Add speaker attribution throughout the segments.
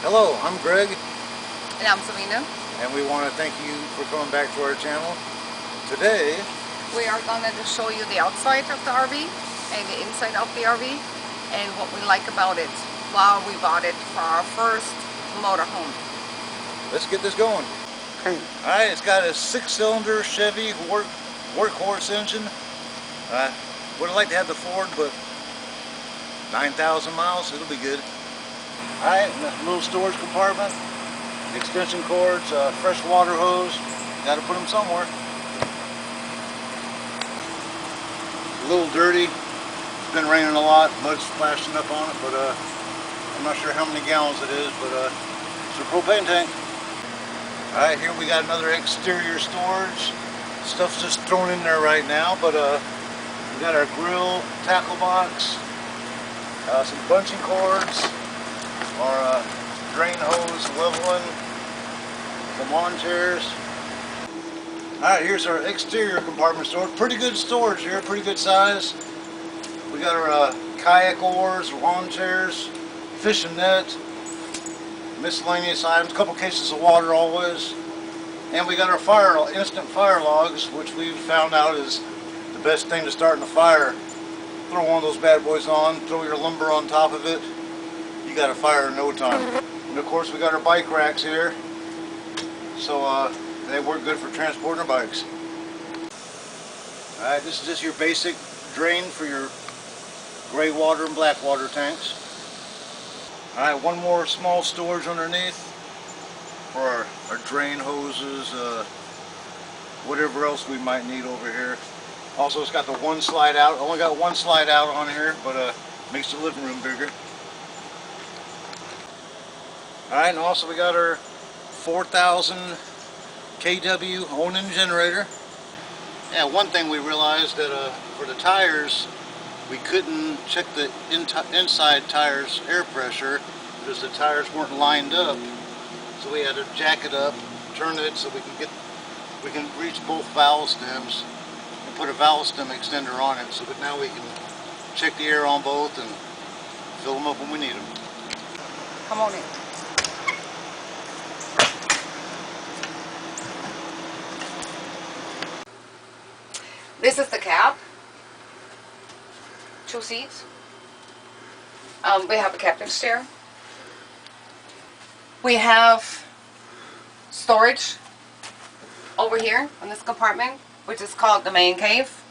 Speaker 1: Hello, I'm Greg,
Speaker 2: And I'm Selena.
Speaker 1: and we want to thank you for coming back to our channel. Today,
Speaker 2: We are going to show you the outside of the RV and the inside of the RV and what we like about it while we bought it for our first motorhome.
Speaker 1: let's get this going. Alright, it's got a 6-cylinder Chevy workhorse engine. Would have liked to have the Ford, but 9,000 miles, it'll be good. Alright, little storage compartment, extension cords, fresh water hose. Got to put them somewhere. A little dirty. It's been raining a lot. Mud's splashing up on it, but I'm not sure how many gallons it is, but it's a propane tank. Alright, here we got another exterior storage. Stuff's just thrown in there right now, but we got our grill, tackle box, some bunching cords, our drain hose leveling, some lawn chairs. Alright, here's our exterior compartment storage. Pretty good storage here, pretty good size. We got our kayak oars, lawn chairs, fishing net, miscellaneous items, a couple cases of water always. And we got our instant fire logs, which we found out is the best thing to start in a fire. Throw one of those bad boys on, throw your lumber on top of it, you got a fire in no time. And of course we got our bike racks here, so they work good for transporting our bikes. Alright, this is just your basic drain for your gray water and black water tanks. Alright, one more small storage underneath for our drain hoses, whatever else we might need over here. Also, it's got the one slide out. Only got one slide out on here, but makes the living room bigger. Alright, and also we got our 4,000 kW Onan generator. Yeah, one thing we realized that for the tires, we couldn't check the inside tires air pressure because the tires weren't lined up. So we had to jack it up, turn it so we can reach both valve stems and put a valve stem extender on it, so that now we can check the air on both and fill them up when we need them.
Speaker 2: Come on in. This is the cab. 2 seats. We have a captain's chair. We have storage over here in this compartment, which is called the main cave.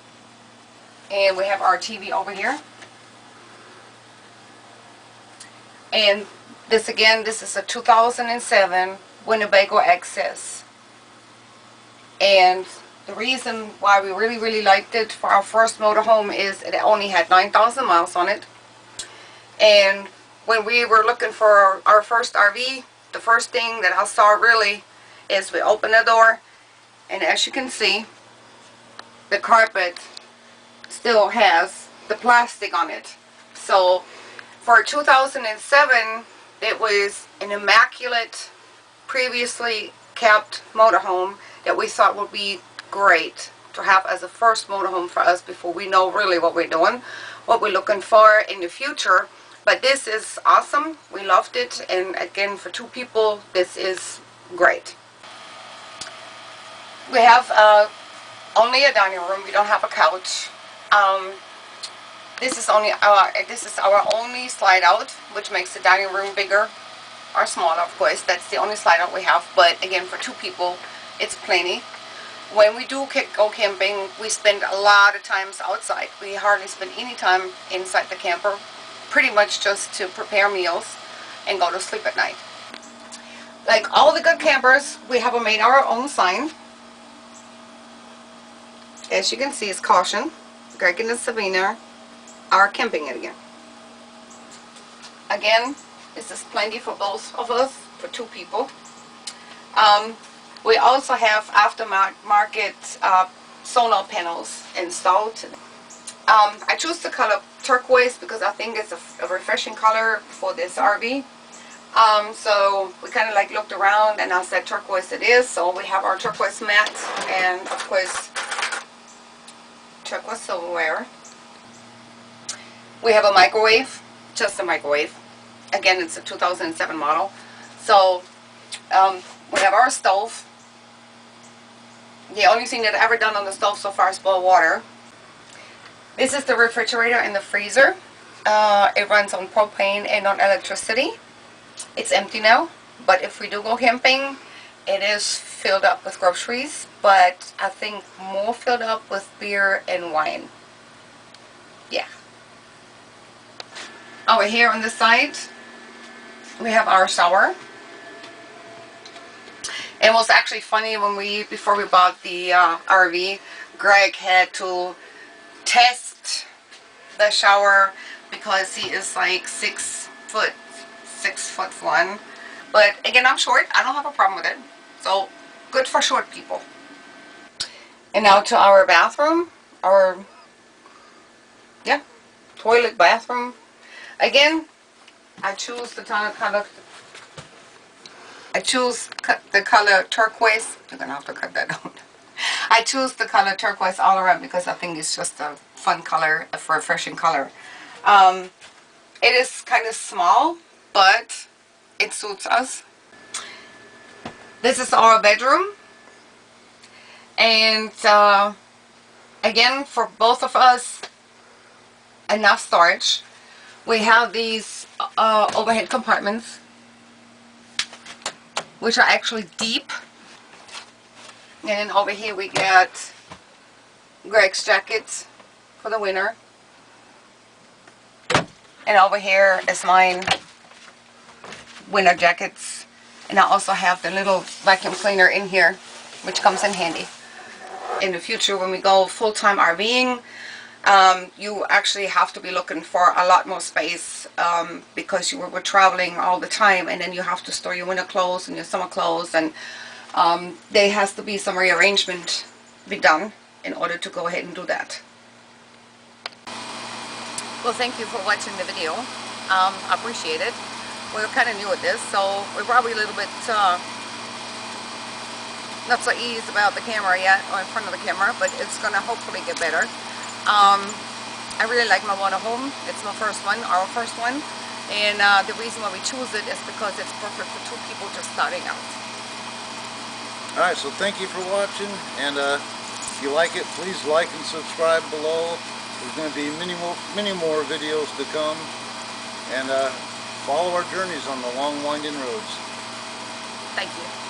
Speaker 2: And we have our TV over here. And this again, this is a 2007 Winnebago XS. And the reason why we really liked it for our first motorhome is it only had 9,000 miles on it. And when we were looking for our first RV, the first thing that I saw really is we opened the door, and as you can see, the carpet still has the plastic on it. So for 2007, it was an immaculate, previously kept motorhome that we thought would be great to have as a first motorhome for us before we know really what we're doing, what we're looking for in the future. But this is awesome. We loved it, and again, for 2 people, this is great. We have only a dining room. We don't have a couch. This is our only slide out, which makes the dining room bigger or smaller. Of course, that's the only slide out we have. But again, for 2 people, it's plenty. When we do go camping, we spend a lot of times outside. We hardly spend any time inside the camper, pretty much just to prepare meals and go to sleep at night. Like all the good campers, we have made our own sign. As you can see, it's caution. Greg and Sabina are camping it again. Again, this is plenty for both of us, for 2 people. We also have aftermarket solar panels installed. I choose the color turquoise because I think it's a refreshing color for this RV. So we kind of like looked around and I said turquoise it is. So we have our turquoise mat and of course turquoise silverware. We have a microwave, just a microwave. Again, it's a 2007 model. So we have our stove. The only thing that I've ever done on the stove so far is boil water. This is the refrigerator and the freezer. It runs on propane and on electricity. It's empty now, but if we do go camping, it is filled up with groceries, but I think more filled up with beer and wine. Yeah. Over here on the side, we have our shower. It was actually funny when before we bought the RV, Greg had to test the shower because he is like 6 foot 1. But again, I'm short. I don't have a problem with it. So good for short people. And now to our bathroom, our toilet bathroom. Again, I choose the color. I choose the color turquoise. You're gonna have to cut that out. I choose the color turquoise all around because I think it's just a fun color, a refreshing color. It is kind of small, but it suits us. This is our bedroom, and again, for both of us, enough storage. We have these overhead compartments, which are actually deep. And over here we got Greg's jackets for the winter. And over here is mine, winter jackets. And I also have the little vacuum cleaner in here, which comes in handy. In the future, when we go full-time RVing, you actually have to be looking for a lot more space because we're traveling all the time, and then you have to store your winter clothes and your summer clothes, and there has to be some rearrangement be done in order to go ahead and do that. Well, thank you for watching the video. I appreciate it. We're kind of new at this, so we're probably a little bit not so easy about the camera yet, or in front of the camera, but it's gonna hopefully get better. I really like my motorhome. It's my first one, our first one, and the reason why we choose it is because it's perfect for 2 people just starting out.
Speaker 1: Alright, so thank you for watching, and if you like it, please like and subscribe below. There's going to be many more videos to come, and follow our journeys on the long winding roads.
Speaker 2: Thank you.